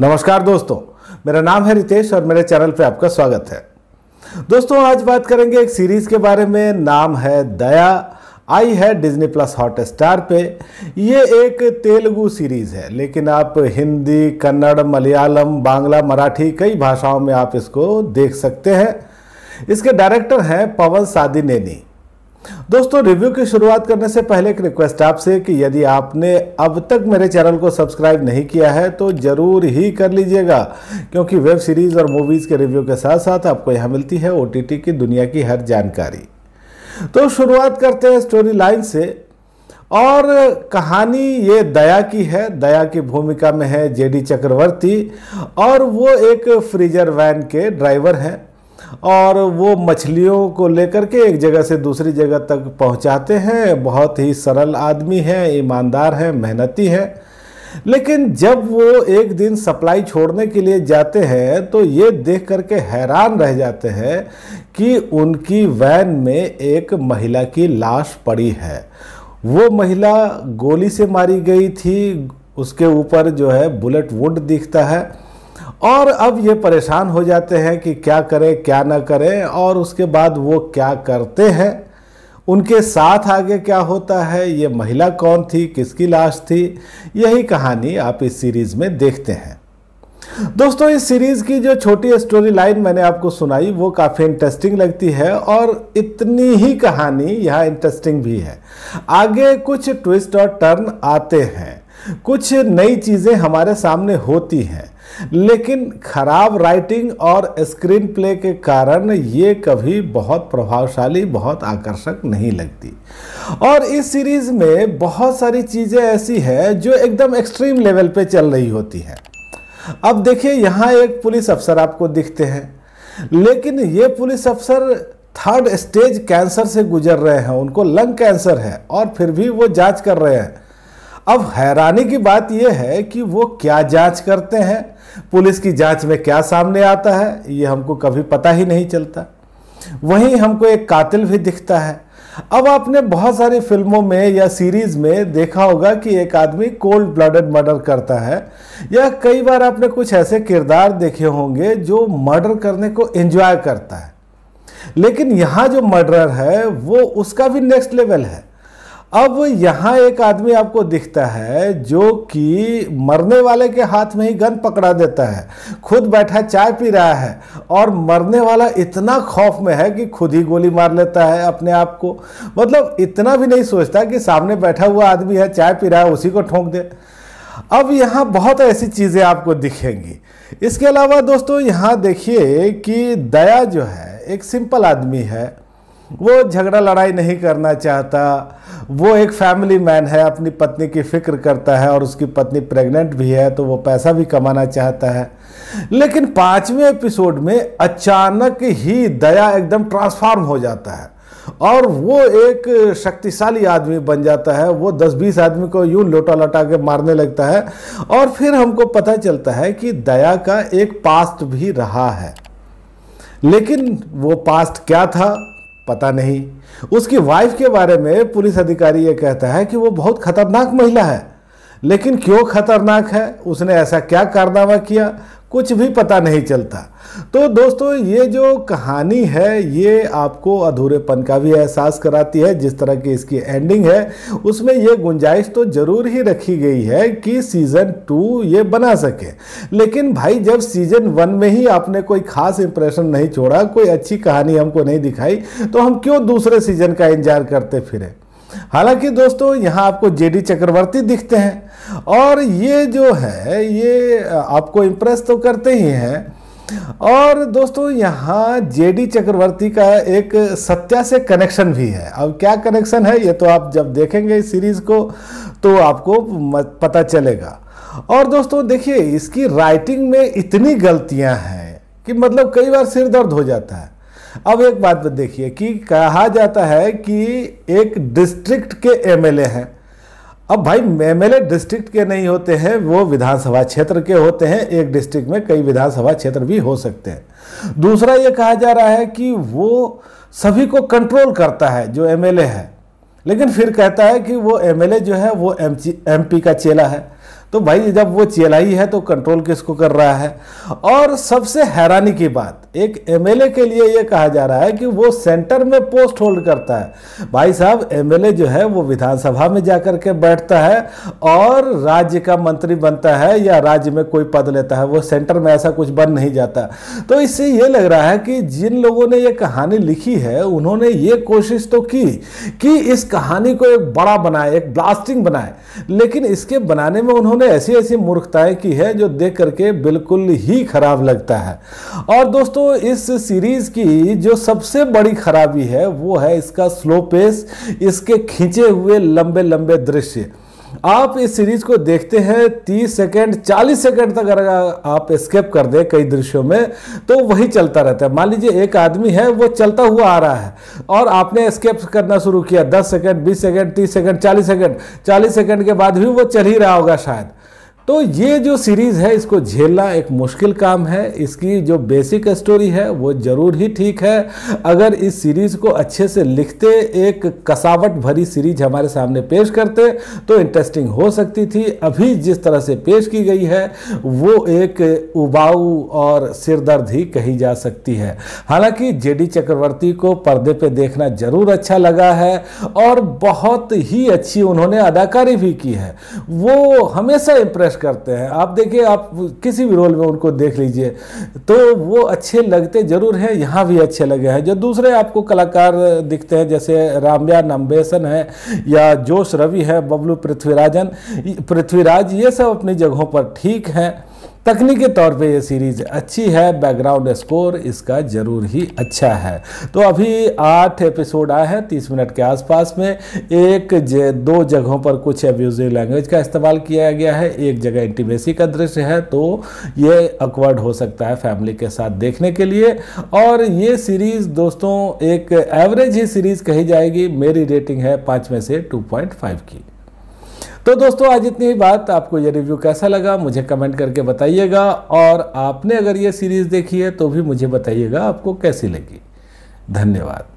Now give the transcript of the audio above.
नमस्कार दोस्तों, मेरा नाम है रितेश और मेरे चैनल पे आपका स्वागत है। दोस्तों, आज बात करेंगे एक सीरीज के बारे में। नाम है दया। आई है डिज्नी प्लस हॉटस्टार पे। ये एक तेलुगु सीरीज है, लेकिन आप हिंदी, कन्नड़, मलयालम, बांग्ला, मराठी कई भाषाओं में आप इसको देख सकते हैं। इसके डायरेक्टर हैं पवन सादिनेनी। दोस्तों, रिव्यू की शुरुआत करने से पहले एक रिक्वेस्ट आपसे कि यदि आपने अब तक मेरे चैनल को सब्सक्राइब नहीं किया है तो जरूर ही कर लीजिएगा, क्योंकि वेब सीरीज और मूवीज के रिव्यू के साथ साथ आपको यहाँ मिलती है ओटीटी की दुनिया की हर जानकारी। तो शुरुआत करते हैं स्टोरी लाइन से। और कहानी ये दया की है। दया की भूमिका में है जेडी चक्रवर्ती और वो एक फ्रीजर वैन के ड्राइवर हैं और वो मछलियों को लेकर के एक जगह से दूसरी जगह तक पहुंचाते हैं। बहुत ही सरल आदमी हैं, ईमानदार हैं, मेहनती हैं। लेकिन जब वो एक दिन सप्लाई छोड़ने के लिए जाते हैं तो ये देख करके हैरान रह जाते हैं कि उनकी वैन में एक महिला की लाश पड़ी है। वो महिला गोली से मारी गई थी, उसके ऊपर जो है बुलेट वुंड दिखता है। और अब ये परेशान हो जाते हैं कि क्या करें क्या ना करें। और उसके बाद वो क्या करते हैं, उनके साथ आगे क्या होता है, ये महिला कौन थी, किसकी लाश थी, यही कहानी आप इस सीरीज में देखते हैं। दोस्तों, इस सीरीज की जो छोटी स्टोरी लाइन मैंने आपको सुनाई वो काफ़ी इंटरेस्टिंग लगती है और इतनी ही कहानी यहाँ इंटरेस्टिंग भी है। आगे कुछ ट्विस्ट और टर्न आते हैं, कुछ नई चीज़ें हमारे सामने होती हैं, लेकिन खराब राइटिंग और स्क्रीन प्ले के कारण ये कभी बहुत प्रभावशाली, बहुत आकर्षक नहीं लगती। और इस सीरीज में बहुत सारी चीज़ें ऐसी हैं जो एकदम एक्सट्रीम लेवल पे चल रही होती हैं। अब देखिए, यहाँ एक पुलिस अफसर आपको दिखते हैं, लेकिन ये पुलिस अफसर 3rd स्टेज कैंसर से गुजर रहे हैं। उनको लंग कैंसर है और फिर भी वो जांच कर रहे हैं। अब हैरानी की बात यह है कि वो क्या जांच करते हैं, पुलिस की जांच में क्या सामने आता है, ये हमको कभी पता ही नहीं चलता। वहीं हमको एक कातिल भी दिखता है। अब आपने बहुत सारी फिल्मों में या सीरीज में देखा होगा कि एक आदमी कोल्ड ब्लडेड मर्डर करता है, या कई बार आपने कुछ ऐसे किरदार देखे होंगे जो मर्डर करने को एंजॉय करता है। लेकिन यहाँ जो मर्डरर है वो उसका भी नेक्स्ट लेवल है। अब यहाँ एक आदमी आपको दिखता है जो कि मरने वाले के हाथ में ही गन पकड़ा देता है, खुद बैठा चाय पी रहा है और मरने वाला इतना खौफ में है कि खुद ही गोली मार लेता है अपने आप को। मतलब इतना भी नहीं सोचता कि सामने बैठा हुआ आदमी है, चाय पी रहा है, उसी को ठोक दे। अब यहाँ बहुत ऐसी चीज़ें आपको दिखेंगी। इसके अलावा दोस्तों, यहाँ देखिए कि दया जो है एक सिंपल आदमी है। वो झगड़ा लड़ाई नहीं करना चाहता। वो एक फैमिली मैन है, अपनी पत्नी की फिक्र करता है और उसकी पत्नी प्रेग्नेंट भी है तो वो पैसा भी कमाना चाहता है। लेकिन 5वें एपिसोड में अचानक ही दया एकदम ट्रांसफॉर्म हो जाता है और वो एक शक्तिशाली आदमी बन जाता है। वो 10-20 आदमी को यूं लोटा लटा के मारने लगता है। और फिर हमको पता चलता है कि दया का एक पास्ट भी रहा है, लेकिन वो पास्ट क्या था पता नहीं। उसकी वाइफ के बारे में पुलिस अधिकारी ये कहता है कि वो बहुत खतरनाक महिला है, लेकिन क्यों खतरनाक है, उसने ऐसा क्या कारनामा किया, कुछ भी पता नहीं चलता। तो दोस्तों, ये जो कहानी है ये आपको अधूरेपन का भी एहसास कराती है। जिस तरह की इसकी एंडिंग है उसमें ये गुंजाइश तो जरूर ही रखी गई है कि सीजन 2 ये बना सके। लेकिन भाई, जब सीजन 1 में ही आपने कोई खास इंप्रेशन नहीं छोड़ा, कोई अच्छी कहानी हमको नहीं दिखाई, तो हम क्यों दूसरे सीजन का इंतजार करते फिरे। हालांकि दोस्तों, यहाँ आपको जेडी चक्रवर्ती दिखते हैं और ये जो है ये आपको इम्प्रेस तो करते ही हैं। और दोस्तों, यहाँ जेडी चक्रवर्ती का एक सत्या से कनेक्शन भी है। अब क्या कनेक्शन है ये तो आप जब देखेंगे इस सीरीज को तो आपको पता चलेगा। और दोस्तों देखिए, इसकी राइटिंग में इतनी गलतियां हैं कि मतलब कई बार सिर दर्द हो जाता है। अब एक बात देखिए कि कहा जाता है कि एक डिस्ट्रिक्ट के एमएलए हैं। अब भाई, एमएलए डिस्ट्रिक्ट के नहीं होते हैं, वो विधानसभा क्षेत्र के होते हैं। एक डिस्ट्रिक्ट में कई विधानसभा क्षेत्र भी हो सकते हैं। दूसरा ये कहा जा रहा है कि वो सभी को कंट्रोल करता है जो एमएलए है, लेकिन फिर कहता है कि वो एमएलए जो है वो एमपी का चेला है। तो भाई जब वो चेलाई है तो कंट्रोल किसको कर रहा है। और सबसे हैरानी की बात, एक एमएलए के लिए ये कहा जा रहा है कि वो सेंटर में पोस्ट होल्ड करता है। भाई साहब, एमएलए जो है वो विधानसभा में जाकर के बैठता है और राज्य का मंत्री बनता है या राज्य में कोई पद लेता है, वो सेंटर में ऐसा कुछ बन नहीं जाता। तो इससे ये लग रहा है कि जिन लोगों ने ये कहानी लिखी है उन्होंने ये कोशिश तो की कि इस कहानी को एक बड़ा बनाए, एक ब्लास्टिंग बनाए, लेकिन इसके बनाने में उन्होंने ऐसी ऐसी मूर्खताएं की है जो देख करके बिल्कुल ही खराब लगता है। और दोस्तों, इस सीरीज की जो सबसे बड़ी खराबी है वो है इसका स्लो पेस, इसके खींचे हुए लंबे लंबे दृश्य। आप इस सीरीज को देखते हैं 30 सेकंड 40 सेकंड तक अगर आप एस्केप कर दें कई दृश्यों में तो वही चलता रहता है। मान लीजिए एक आदमी है, वो चलता हुआ आ रहा है और आपने एस्केप करना शुरू किया, 10 सेकंड 20 सेकंड 30 सेकंड 40 सेकंड के बाद भी वो चल ही रहा होगा शायद। तो ये जो सीरीज़ है इसको झेलना एक मुश्किल काम है। इसकी जो बेसिक स्टोरी है वो ज़रूर ही ठीक है। अगर इस सीरीज़ को अच्छे से लिखते, एक कसावट भरी सीरीज हमारे सामने पेश करते तो इंटरेस्टिंग हो सकती थी। अभी जिस तरह से पेश की गई है वो एक उबाऊ और सिरदर्द ही कही जा सकती है। हालांकि जेडी चक्रवर्ती को पर्दे पे देखना ज़रूर अच्छा लगा है और बहुत ही अच्छी उन्होंने अदाकारी भी की है। वो हमेशा इम्प्रेस करते हैं। आप देखिए, आप किसी भी रोल में उनको देख लीजिए तो वो अच्छे लगते जरूर हैं, यहाँ भी अच्छे लगे हैं। जो दूसरे आपको कलाकार दिखते हैं जैसे राम्या नंबेसन है या जोश रवि है, बबलू पृथ्वीराज, ये सब अपनी जगहों पर ठीक हैं। तकनीकी तौर पे ये सीरीज़ अच्छी है, बैकग्राउंड स्कोर इसका ज़रूर ही अच्छा है। तो अभी 8 एपिसोड आए हैं 30 मिनट के आसपास में। दो जगहों पर कुछ एब्यूजिव लैंग्वेज का इस्तेमाल किया गया है, एक जगह इंटीमेसी का दृश्य है, तो ये अकवर्ड हो सकता है फैमिली के साथ देखने के लिए। और ये सीरीज़ दोस्तों एक एवरेज ही सीरीज़ कही जाएगी। मेरी रेटिंग है 5 में से 2.5 की। तो दोस्तों आज इतनी ही बात। आपको ये रिव्यू कैसा लगा मुझे कमेंट करके बताइएगा, और आपने अगर ये सीरीज़ देखी है तो भी मुझे बताइएगा आपको कैसी लगी। धन्यवाद।